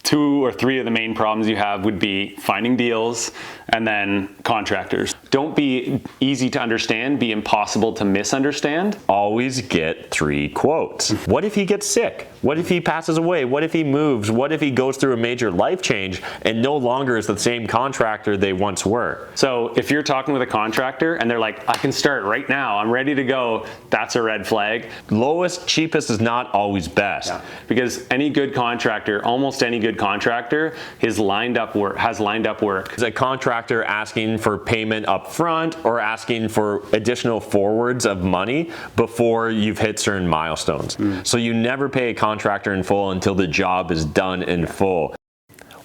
2 or 3 of the main problems you have would be finding deals and then contractors. Don't be easy to understand, be impossible to misunderstand. Always get 3 quotes. What if he gets sick? What if he passes away? What if he moves? What if he goes through a major life change and no longer is the same contractor they once were? So if you're talking with a contractor and they're like, I can start right now, I'm ready to go, that's a red flag. Lowest, cheapest is not always best. Yeah. Because any good contractor, almost any good contractor, has lined up work. Is a contractor asking for payment up front or asking for additional forwards of money before you've hit certain milestones? So you never pay a contractor in full until the job is done in full.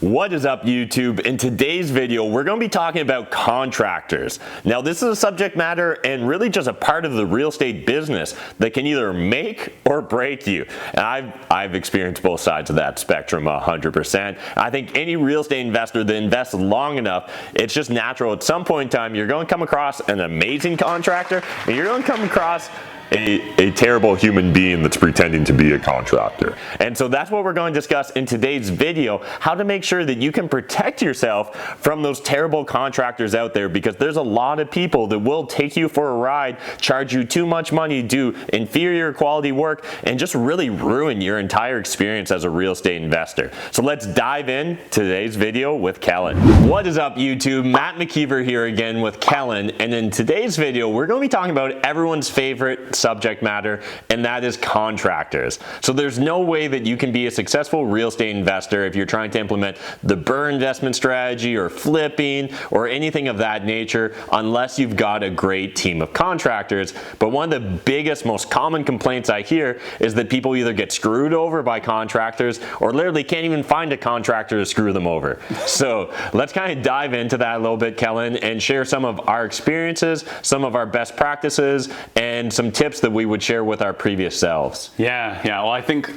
What is up, YouTube? In today's video, we're going to be talking about contractors. Now, this is a subject matter and really just a part of the real estate business that can either make or break you. And I've experienced both sides of that spectrum 100%. I think any real estate investor that invests long enough, it's just natural. At some point in time, you're going to come across an amazing contractor and you're going to come across a terrible human being that's pretending to be a contractor. And so that's what we're going to discuss in today's video, how to make sure that you can protect yourself from those terrible contractors out there, because there's a lot of people that will take you for a ride, charge you too much money, do inferior quality work, and just really ruin your entire experience as a real estate investor. So let's dive in today's video with Kellan. What is up, YouTube? Matt McKeever here again with Kellan, and in today's video, we're going to be talking about everyone's favorite subject matter, and that is contractors. So there's no way that you can be a successful real estate investor if you're trying to implement the BRRRR investment strategy or flipping or anything of that nature unless you've got a great team of contractors. But one of the biggest, most common complaints I hear is that people either get screwed over by contractors or literally can't even find a contractor to screw them over. So let's kind of dive into that a little bit, Kellan, and share some of our experiences, some of our best practices, and some tips that we would share with our previous selves. Yeah. Well, I think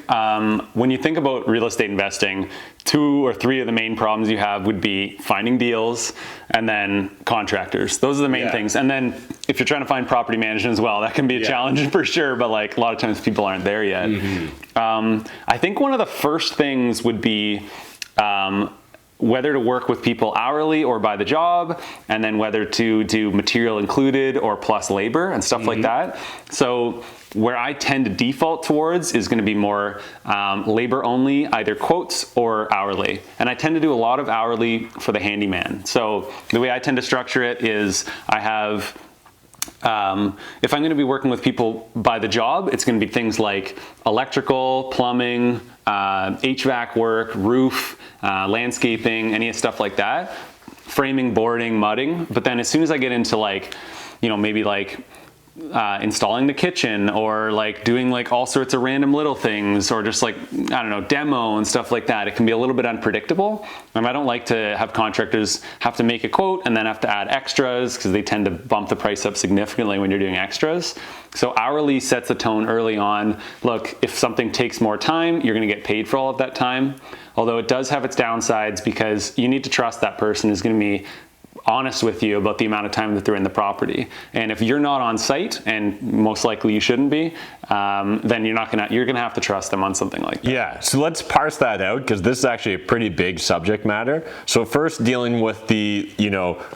when you think about real estate investing, 2 or 3 of the main problems you have would be finding deals and then contractors. Those are the main things. And then if you're trying to find property management as well, that can be a challenge for sure, but like a lot of times people aren't there yet. I think one of the first things would be whether to work with people hourly or by the job, and then whether to do material included or plus labor and stuff like that. So where I tend to default towards is going to be more labor only, either quotes or hourly. And I tend to do a lot of hourly for the handyman. So the way I tend to structure it is I have if I'm going to be working with people by the job, it's going to be things like electrical, plumbing, HVAC work, roof, landscaping, any stuff like that, framing, boarding, mudding. But then as soon as I get into like, maybe like installing the kitchen or like doing like all sorts of random little things or just like, I don't know, demo and stuff like that, it can be a little bit unpredictable. And I don't like to have contractors have to make a quote and then have to add extras because they tend to bump the price up significantly when you're doing extras. So hourly sets the tone early on. Look, if something takes more time, you're going to get paid for all of that time. Although it does have its downsides because you need to trust that person is going to be honest with you about the amount of time that they're in the property. And if you're not on site, and most likely you shouldn't be, then you're gonna have to trust them on something like that. Yeah, so let's parse that out because this is actually a pretty big subject matter. So first, dealing with the,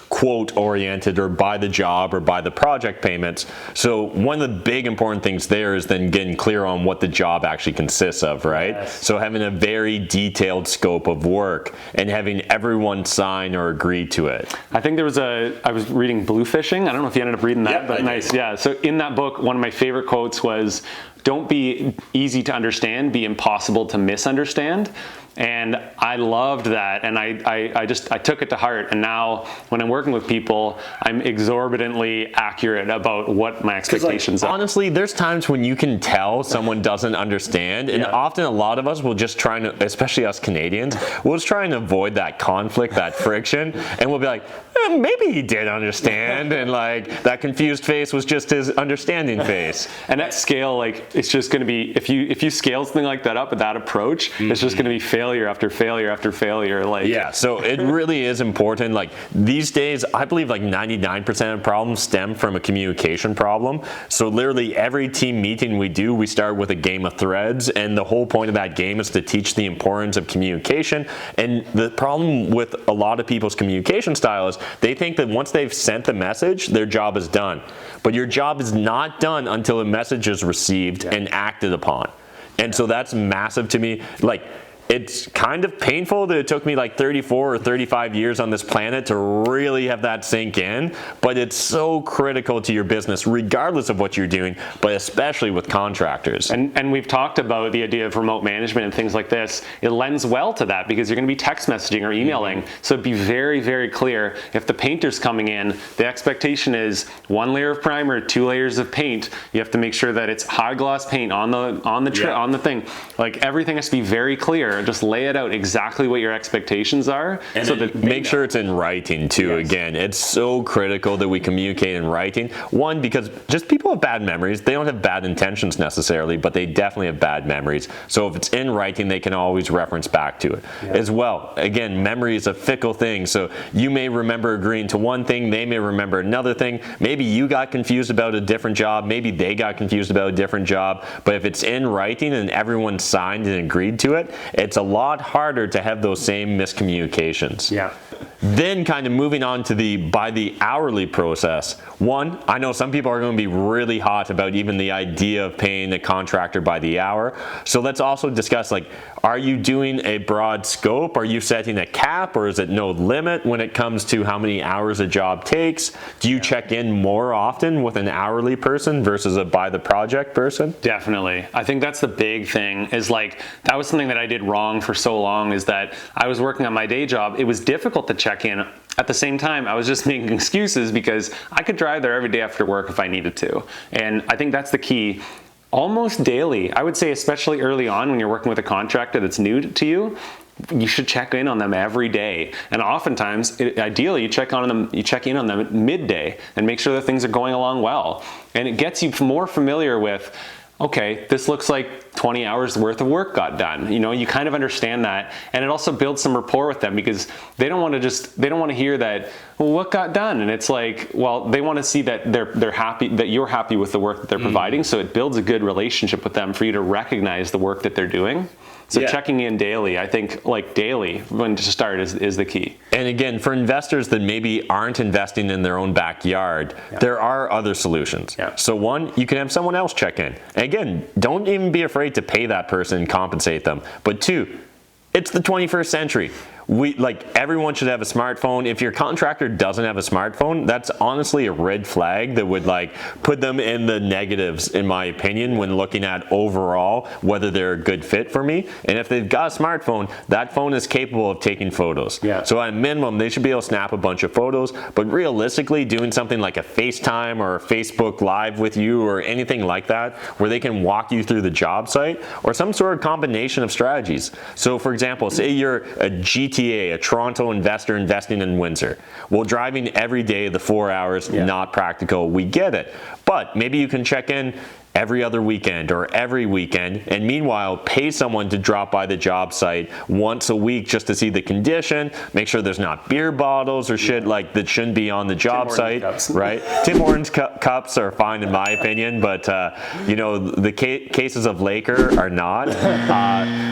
quote oriented or by the job or by the project payments. So one of the big important things there is then getting clear on what the job actually consists of, right? Yes. So having a very detailed scope of work and having everyone sign or agree to it. I think I was reading Blue Fishing. I don't know if you ended up reading that, but nice. Yeah. So in that book, one of my favorite quotes was, don't be easy to understand, be impossible to misunderstand. And I loved that, and I took it to heart. And now when I'm working with people, I'm exorbitantly accurate about what my expectations are. Honestly, there's times when you can tell someone doesn't understand, and often a lot of us will just try to, especially us Canadians, we'll just try and avoid that conflict, that friction, and we'll be like, maybe he did understand, and like that confused face was just his understanding face. And at scale, like it's just going to be, if you scale something like that up with that approach, it's just going to be failure after failure after failure. Like, yeah, so it really is important. Like these days, I believe like 99% of problems stem from a communication problem. So literally every team meeting we do, we start with a game of threads, and the whole point of that game is to teach the importance of communication. And the problem with a lot of people's communication style is they think that once they've sent the message, their job is done. But your job is not done until the message is received and acted upon. And so that's massive to me. Like, it's kind of painful that it took me like 34 or 35 years on this planet to really have that sink in, but it's so critical to your business regardless of what you're doing, but especially with contractors. And we've talked about the idea of remote management and things like this. It lends well to that because you're going to be text messaging or emailing. So it'd be very, very clear if the painter's coming in, the expectation is 1 layer of primer, 2 layers of paint. You have to make sure that it's high gloss paint on the thing. Like everything has to be very clear. Just lay it out exactly what your expectations are. And so that make sure it's in writing too. Yes. Again, it's so critical that we communicate in writing. One, because just people have bad memories. They don't have bad intentions necessarily, but they definitely have bad memories. So if it's in writing, they can always reference back to it. Yeah. As well, again, memory is a fickle thing. So you may remember agreeing to one thing, they may remember another thing. Maybe you got confused about a different job. Maybe they got confused about a different job. But if it's in writing and everyone signed and agreed to it, it's a lot harder to have those same miscommunications. Yeah. Then kind of moving on to by the hourly process. One, I know some people are going to be really hot about even the idea of paying a contractor by the hour. So let's also discuss, like, are you doing a broad scope? Are you setting a cap, or is it no limit when it comes to how many hours a job takes? Do you check in more often with an hourly person versus a by the project person? Definitely. I think that's the big thing, is like, that was something that I did wrong for so long, is that I was working on my day job. It was difficult to check in. At the same time, I was just making excuses because I could drive there every day after work if I needed to. And I think that's the key. Almost daily, I would say, especially early on when you're working with a contractor that's new to you, you should check in on them every day. And oftentimes, ideally, you check in on them at midday and make sure that things are going along well. And it gets you more familiar with, okay, this looks like 20 hours worth of work got done. You know, you kind of understand that. And it also builds some rapport with them because they don't want to hear that, well, what got done? And it's like, well, they want to see that they're happy, that you're happy with the work that they're providing. So it builds a good relationship with them for you to recognize the work that they're doing. So checking in daily, I think, like daily when to start is the key. And again, for investors that maybe aren't investing in their own backyard, there are other solutions. Yeah. So one, you can have someone else check in. And again, don't even be afraid to pay that person and compensate them. But two, it's the 21st century. Everyone should have a smartphone. If your contractor doesn't have a smartphone, that's honestly a red flag that would put them in the negatives, in my opinion, when looking at overall whether they're a good fit for me. And if they've got a smartphone, that phone is capable of taking photos. Yeah. So at a minimum, they should be able to snap a bunch of photos. But realistically, doing something like a FaceTime or a Facebook Live with you or anything like that, where they can walk you through the job site, or some sort of combination of strategies. So for example, say you're a GTA, a Toronto investor investing in Windsor. Well, driving every day the 4 hours, not practical. We get it. But maybe you can check in every other weekend or every weekend, and meanwhile pay someone to drop by the job site once a week just to see the condition, make sure there's not beer bottles or shit like that shouldn't be on the job site, right? Tim Hortons cups are fine in my opinion, but the cases of Laker are not.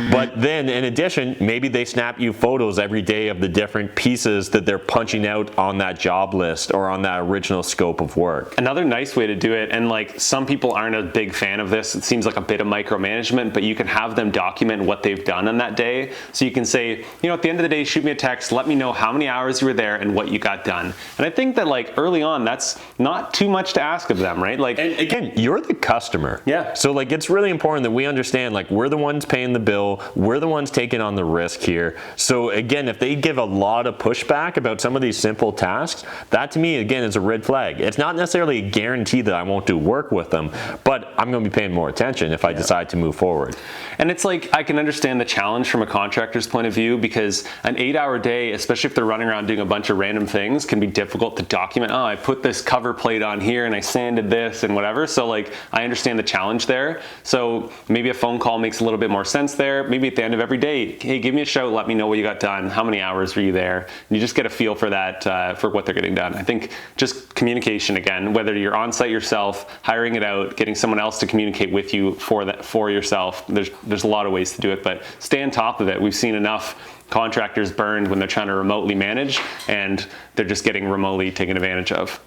But then in addition, maybe they snap you photos every day of the different pieces that they're punching out on that job list or on that original scope of work. Another nice way to do it, and some people aren't a big fan of this, it seems like a bit of micromanagement, but you can have them document what they've done on that day. So you can say, at the end of the day, shoot me a text, let me know how many hours you were there and what you got done. And I think that early on, that's not too much to ask of them, right? And again, you're the customer. Yeah. So it's really important that we understand, we're the ones paying the bill, we're the ones taking on the risk here. So again, if they give a lot of pushback about some of these simple tasks, that to me, again, is a red flag. It's not necessarily a guarantee that I won't do work with them, but but I'm going to be paying more attention if I decide to move forward. And it's like, I can understand the challenge from a contractor's point of view, because an 8-hour day, especially if they're running around doing a bunch of random things, can be difficult to document. Oh, I put this cover plate on here and I sanded this and whatever. So like, I understand the challenge there. So maybe a phone call makes a little bit more sense there. Maybe at the end of every day, hey, give me a shout, let me know what you got done. How many hours were you there? And you just get a feel for that, for what they're getting done. I think just communication again, whether you're on site yourself, hiring it out, getting someone else to communicate with you for yourself. There's a lot of ways to do it, but stay on top of it. We've seen enough contractors burned when they're trying to remotely manage, and they're just getting remotely taken advantage of.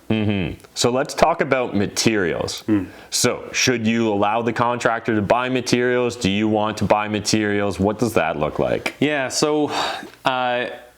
So let's talk about materials. So should you allow the contractor to buy materials? Do you want to buy materials? What does that look like? Yeah, so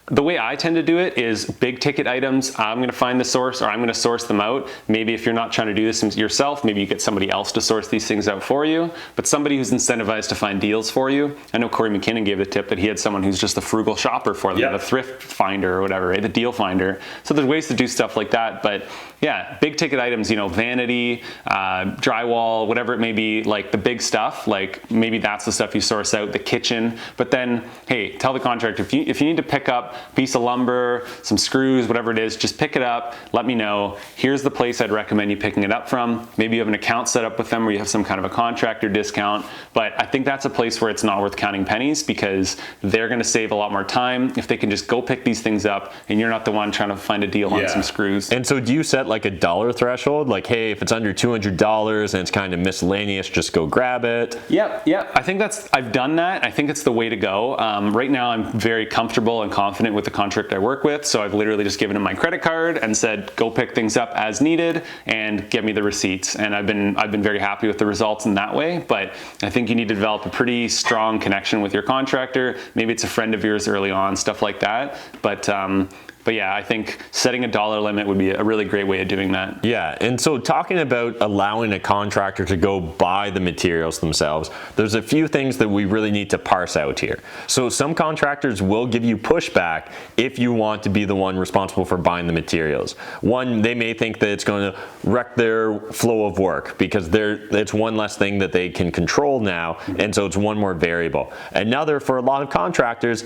the way I tend to do it is big ticket items. I'm going to find the source, or I'm going to source them out. Maybe if you're not trying to do this yourself, maybe you get somebody else to source these things out for you, but somebody who's incentivized to find deals for you. I know Corey McKinnon gave the tip that he had someone who's just a frugal shopper for them, the thrift finder or whatever, right? The deal finder. So there's ways to do stuff like that, but yeah, big ticket items, you know, vanity, drywall, whatever it may be, like the big stuff, like maybe that's the stuff you source out, the kitchen. But then, hey, tell the contractor, if you need to pick up a piece of lumber, some screws, whatever it is, just pick it up, let me know. Here's the place I'd recommend you picking it up from. Maybe you have an account set up with them where you have some kind of a contractor discount. But I think that's a place where it's not worth counting pennies, because they're gonna save a lot more time if they can just go pick these things up and you're not the one trying to find a deal on some screws. And so do you set like a dollar threshold? Like, hey, if it's under $200 and it's kind of miscellaneous, just go grab it. Yep. I think I've done that. I think it's the way to go. Right now I'm very comfortable and confident with the contractor I work with. So I've literally just given him my credit card and said, go pick things up as needed and get me the receipts. And I've been very happy with the results in that way. But I think you need to develop a pretty strong connection with your contractor. Maybe it's a friend of yours early on, stuff like that. But yeah, I think setting a dollar limit would be a really great way of doing that. Yeah, and so talking about allowing a contractor to go buy the materials themselves, there's a few things that we really need to parse out here. So some contractors will give you pushback if you want to be the one responsible for buying the materials. One, they may think that it's going to wreck their flow of work because it's one less thing that they can control now, and so it's one more variable. Another, for a lot of contractors,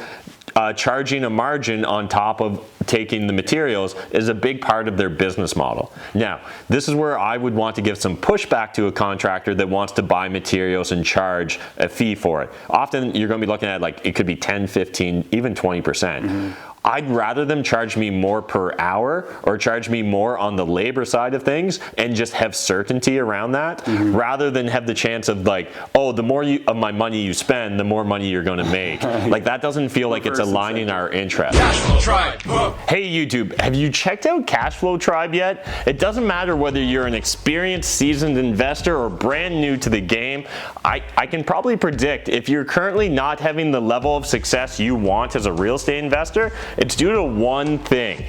charging a margin on top of taking the materials is a big part of their business model. Now, this is where I would want to give some pushback to a contractor that wants to buy materials and charge a fee for it. Often you're going to be looking at, like, it could be 10, 15, even 20%. I'd rather them charge me more per hour or charge me more on the labor side of things and just have certainty around that, rather than have the chance of, like, oh, the more of my money you spend, the more money you're going to make. Like, that doesn't feel like it's aligning our interests. Cashflow Tribe. Hey YouTube, have you checked out Cashflow Tribe yet? It doesn't matter whether you're an experienced, seasoned investor or brand new to the game. I can probably predict if you're currently not having the level of success you want as a real estate investor, it's due to one thing.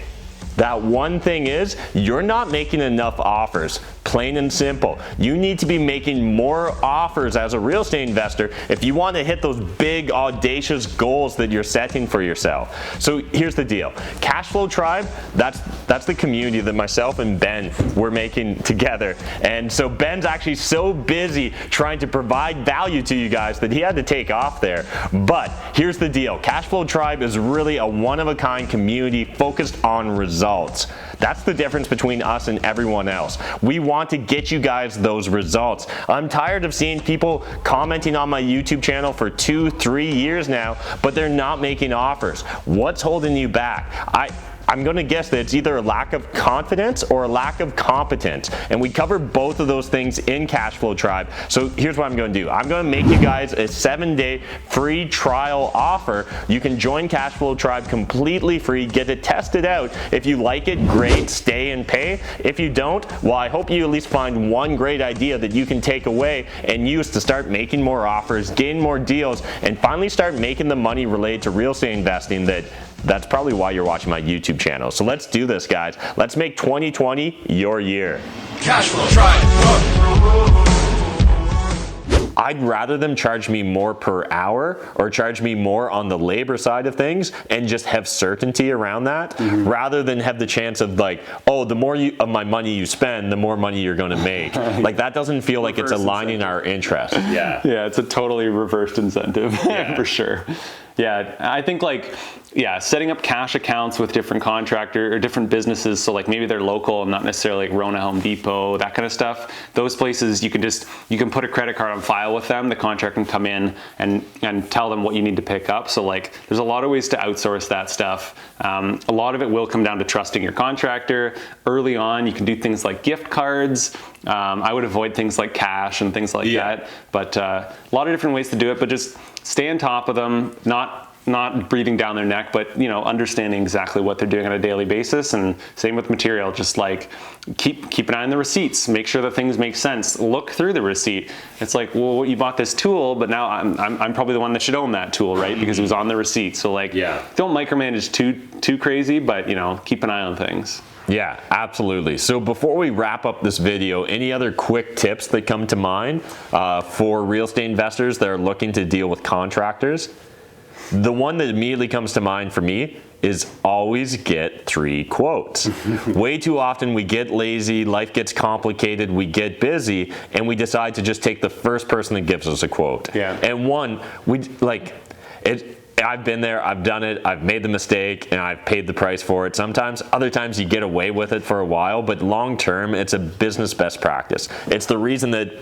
That one thing is you're not making enough offers, plain and simple. You need to be making more offers as a real estate investor if you want to hit those big, audacious goals that you're setting for yourself. So here's the deal. Cashflow Tribe, that's the community that myself and Ben were making together. And so Ben's actually so busy trying to provide value to you guys that he had to take off there. But here's the deal. Cashflow Tribe is really a one-of-a-kind community focused on results. That's the difference between us and everyone else. We want to get you guys those results. I'm tired of seeing people commenting on my YouTube channel for 2-3 years now, but they're not making offers. What's holding you back? I'm going to guess that it's either a lack of confidence or a lack of competence. And we cover both of those things in Cashflow Tribe. So here's what I'm going to do. I'm going to make you guys a 7-day free trial offer. You can join Cashflow Tribe completely free, get to test it out. If you like it, great, stay and pay. If you don't, well, I hope you at least find one great idea that you can take away and use to start making more offers, gain more deals, and finally start making the money related to real estate investing that's probably why you're watching my YouTube channel. So let's do this, guys. Let's make 2020 your year. Cashflow Tribe. I'd rather them charge me more per hour or charge me more on the labor side of things and just have certainty around that, rather than have the chance of like, oh, the more of my money you spend, the more money you're going to make. Like that doesn't feel like it's aligning our interests. Yeah, it's a totally reversed incentive for sure. Yeah, I think like, setting up cash accounts with different contractor or different businesses. So like maybe they're local and not necessarily like Rona Home Depot, that kind of stuff. Those places you can put a credit card on file with them. The contractor can come in and tell them what you need to pick up. So like there's a lot of ways to outsource that stuff. A lot of it will come down to trusting your contractor. Early on, you can do things like gift cards. I would avoid things like cash and things like that. But a lot of different ways to do it, but just stay on top of them, not breathing down their neck, but understanding exactly what they're doing on a daily basis. And same with material, just like keep an eye on the receipts, make sure that things make sense, look through the receipt. It's like, well, you bought this tool, but now I'm probably the one that should own that tool, right? Because it was on the receipt. So like, don't micromanage too crazy, but keep an eye on things. Yeah, absolutely. So before we wrap up this video, any other quick tips that come to mind for real estate investors that are looking to deal with contractors? The one that immediately comes to mind for me is always get 3 quotes. Way too often we get lazy, life gets complicated, we get busy, and we decide to just take the first person that gives us a quote. And I've been there, I've done it, I've made the mistake, and I've paid the price for it sometimes. Other times you get away with it for a while, but long term, it's a business best practice. It's the reason that,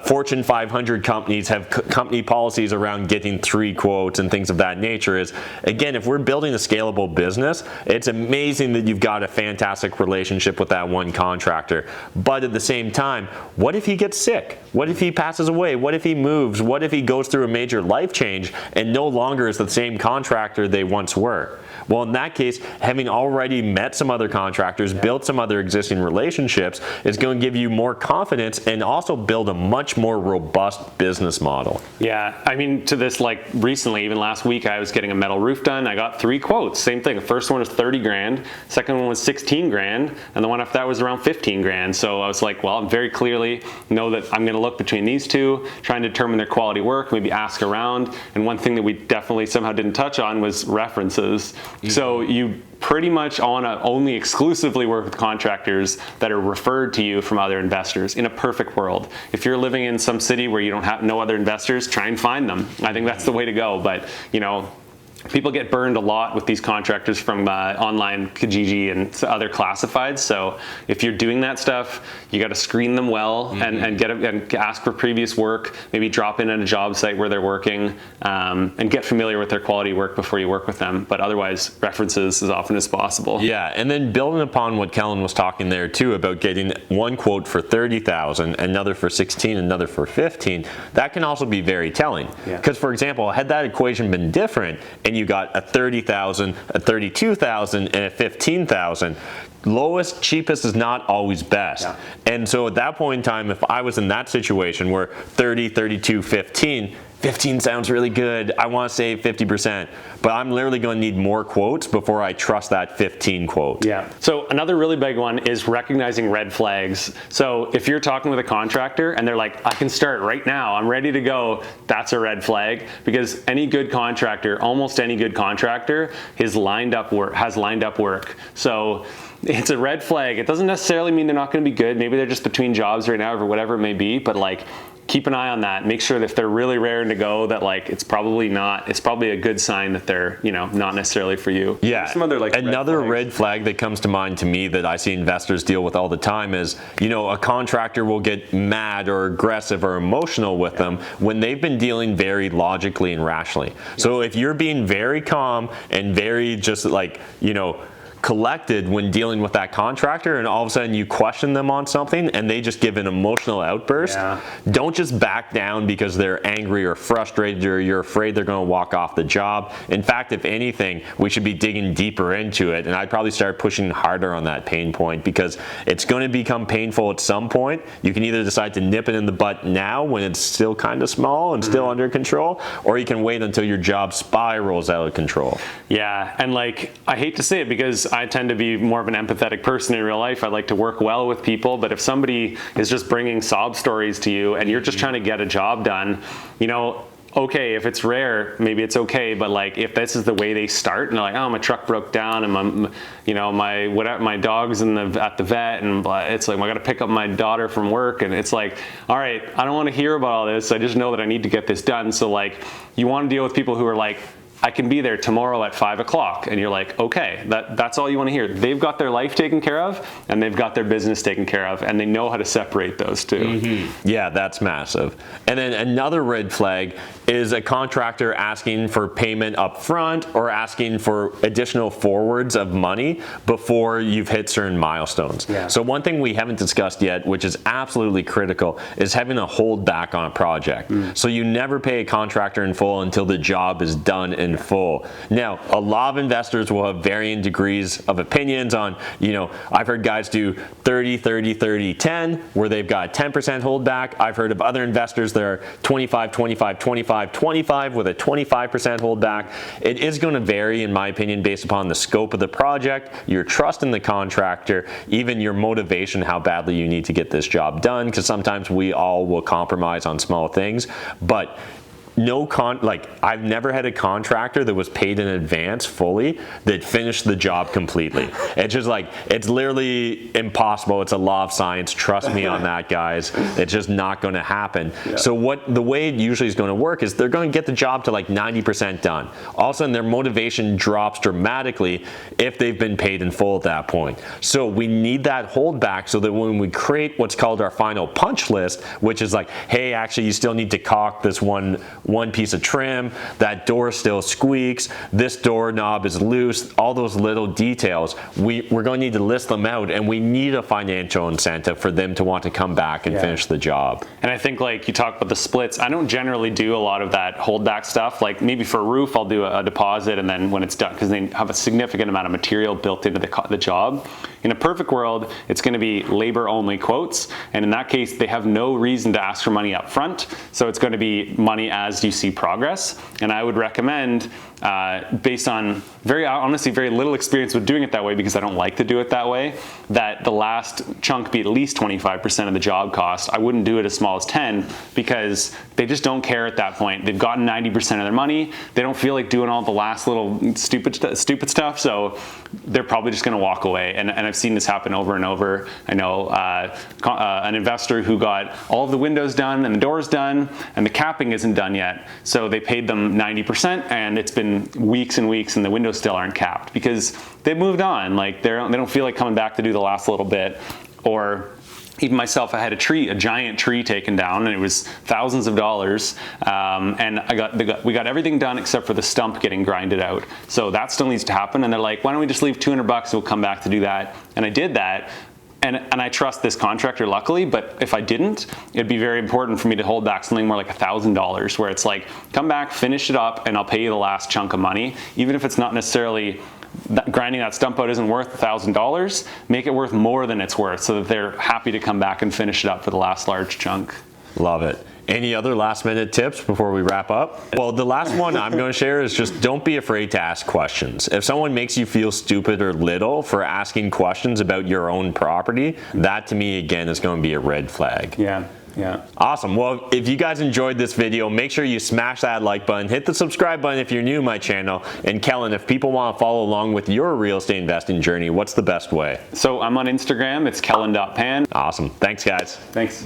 Fortune 500 companies have company policies around getting 3 quotes and things of that nature. Is, again, if we're building a scalable business, it's amazing that you've got a fantastic relationship with that one contractor. But at the same time, what if he gets sick? What if he passes away? What if he moves? What if he goes through a major life change and no longer is the same contractor they once were? Well, in that case, having already met some other contractors, built some other existing relationships, is going to give you more confidence and also build a much more robust business model. Yeah, I mean, to this, like recently, even last week, I was getting a metal roof done. I got 3 quotes, same thing. The first one was 30 grand, second one was 16 grand, and the one after that was around 15 grand. So I was like, well, I very clearly know that I'm going to look between these two, try and determine their quality work, maybe ask around. And one thing that we definitely somehow didn't touch on was references. So you pretty much want to only exclusively work with contractors that are referred to you from other investors in a perfect world. If you're living in some city where you don't have no other investors, try and find them. I think that's the way to go. But people get burned a lot with these contractors from online Kijiji and other classifieds. So if you're doing that stuff, you got to screen them well and ask for previous work. Maybe drop in at a job site where they're working and get familiar with their quality work before you work with them. But otherwise, references as often as possible. Yeah, and then building upon what Kellan was talking there too about getting one quote for 30,000, another for 16, another for 15. That can also be very telling. Because for example, had that equation been different, and you got a 30,000, a 32,000, and a 15,000. Lowest, cheapest is not always best. And so at that point in time, if I was in that situation where 30, 32, 15 sounds really good, I want to save 50%, but I'm literally going to need more quotes before I trust that 15 quote. So another really big one is recognizing red flags. So if you're talking with a contractor and they're like, I can start right now, I'm ready to go, that's a red flag, because any good contractor, almost any good contractor, has lined up work. So it's a red flag. It doesn't necessarily mean they're not going to be good. Maybe they're just between jobs right now or whatever it may be, but like, keep an eye on that. Make sure that if they're really raring to go, that like it's probably a good sign that they're not necessarily for you. Some other another red flag that comes to mind to me that I see investors deal with all the time is a contractor will get mad or aggressive or emotional with them when they've been dealing very logically and rationally. So if you're being very calm and very just like collected when dealing with that contractor, and all of a sudden you question them on something and they just give an emotional outburst, don't just back down because they're angry or frustrated or you're afraid they're going to walk off the job. In fact, if anything, we should be digging deeper into it, and I'd probably start pushing harder on that pain point, because it's going to become painful at some point. You can either decide to nip it in the butt now when it's still kind of small and still under control, or you can wait until your job spirals out of control. And like, I hate to say it, because I tend to be more of an empathetic person in real life. I like to work well with people, but if somebody is just bringing sob stories to you and you're just trying to get a job done, you know, okay, if it's rare, maybe it's okay, but like if this is the way they start and they're like, oh, my truck broke down and my dog's at the vet and it's like I got to pick up my daughter from work, and it's like, all right, I don't want to hear about all this. I just know that I need to get this done. So like you want to deal with people who are like, I can be there tomorrow at 5 o'clock. And you're like, okay, that's all you want to hear. They've got their life taken care of and they've got their business taken care of, and they know how to separate those two. Mm-hmm. Yeah, that's massive. And then another red flag is a contractor asking for payment up front or asking for additional forwards of money before you've hit certain milestones. Yeah. So one thing we haven't discussed yet, which is absolutely critical, is having a hold back on a project. So you never pay a contractor in full until the job is done in full. Now, a lot of investors will have varying degrees of opinions on, you know, I've heard guys do 30, 30, 30, 10, where they've got 10% holdback. I've heard of other investors that are 25, 25, 25, 25 with a 25% holdback. It is going to vary, in my opinion, based upon the scope of the project, your trust in the contractor, even your motivation, how badly you need to get this job done, because sometimes we all will compromise on small things. But I've never had a contractor that was paid in advance fully that finished the job completely. It's just like, it's literally impossible. It's a law of science. Trust me on that, guys. It's just not going to happen. Yeah. So the way it usually is going to work is they're going to get the job to like 90% done. All of a sudden their motivation drops dramatically if they've been paid in full at that point. So we need that holdback so that when we create what's called our final punch list, which is like, hey, actually you still need to caulk this one piece of trim, that door still squeaks, this doorknob is loose, all those little details, we're going to need to list them out, and we need a financial incentive for them to want to come back and finish the job. And I think, like you talk about the splits, I don't generally do a lot of that holdback stuff. Like maybe for a roof, I'll do a deposit, and then when it's done, because they have a significant amount of material built into the job. In a perfect world, it's going to be labor only quotes, and in that case, they have no reason to ask for money up front, so it's going to be money as you see progress. And I would recommend, based on honestly very little experience with doing it that way, because I don't like to do it that way, that the last chunk be at least 25% of the job cost. I wouldn't do it as small as 10, because they just don't care at that point. They've gotten 90% of their money. They don't feel like doing all the last little stupid stuff, so they're probably just going to walk away. And I've seen this happen over and over. I know an investor who got all of the windows done and the doors done, and the capping isn't done yet. So they paid them 90%, and it's been weeks and weeks, and the windows still aren't capped because they moved on. Like they don't feel like coming back to do the last little bit. Or even myself, I had a giant tree taken down, and it was thousands of dollars. And we got everything done except for the stump getting grinded out. So that still needs to happen. And they're like, why don't we just leave $200 and we'll come back to do that? And I did that. And I trust this contractor, luckily, but if I didn't, it'd be very important for me to hold back something more like $1,000, where it's like, come back, finish it up, and I'll pay you the last chunk of money. Even if it's not necessarily, grinding that stump out isn't worth $1,000, make it worth more than it's worth, so that they're happy to come back and finish it up for the last large chunk. Love it. Any other last minute tips before we wrap up? Well, the last one I'm going to share is just don't be afraid to ask questions. If someone makes you feel stupid or little for asking questions about your own property, that to me, again, is going to be a red flag. Yeah. Yeah. Awesome. Well, if you guys enjoyed this video, make sure you smash that like button, hit the subscribe button if you're new to my channel. And Kellan, if people want to follow along with your real estate investing journey, what's the best way? So I'm on Instagram. It's kellan.pan. Awesome. Thanks, guys. Thanks.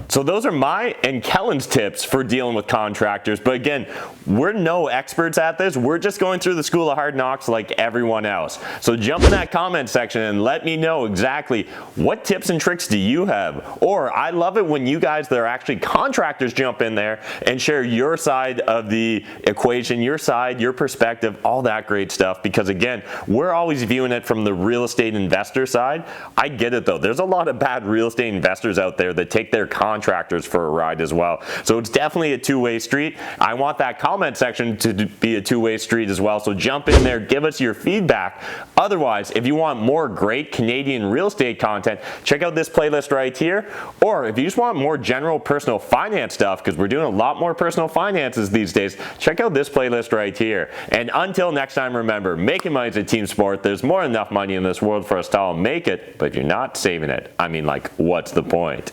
So those are my and Kellan's tips for dealing with contractors. But again, we're no experts at this. We're just going through the school of hard knocks like everyone else. So jump in that comment section and let me know exactly what tips and tricks do you have. Or I love it when you guys that are actually contractors jump in there and share your side of the equation, your side, your perspective, all that great stuff. Because again, we're always viewing it from the real estate investor side. I get it though. There's a lot of bad real estate investors out there that take their contractors contractors for a ride as well. So it's definitely a two-way street. I want that comment section to be a two-way street as well. So jump in there, give us your feedback. Otherwise, if you want more great Canadian real estate content, check out this playlist right here. Or if you just want more general personal finance stuff, because we're doing a lot more personal finances these days, check out this playlist right here. And until next time, remember, making money is a team sport. There's more than enough money in this world for us to all make it, but if you're not saving it, I mean, like, what's the point?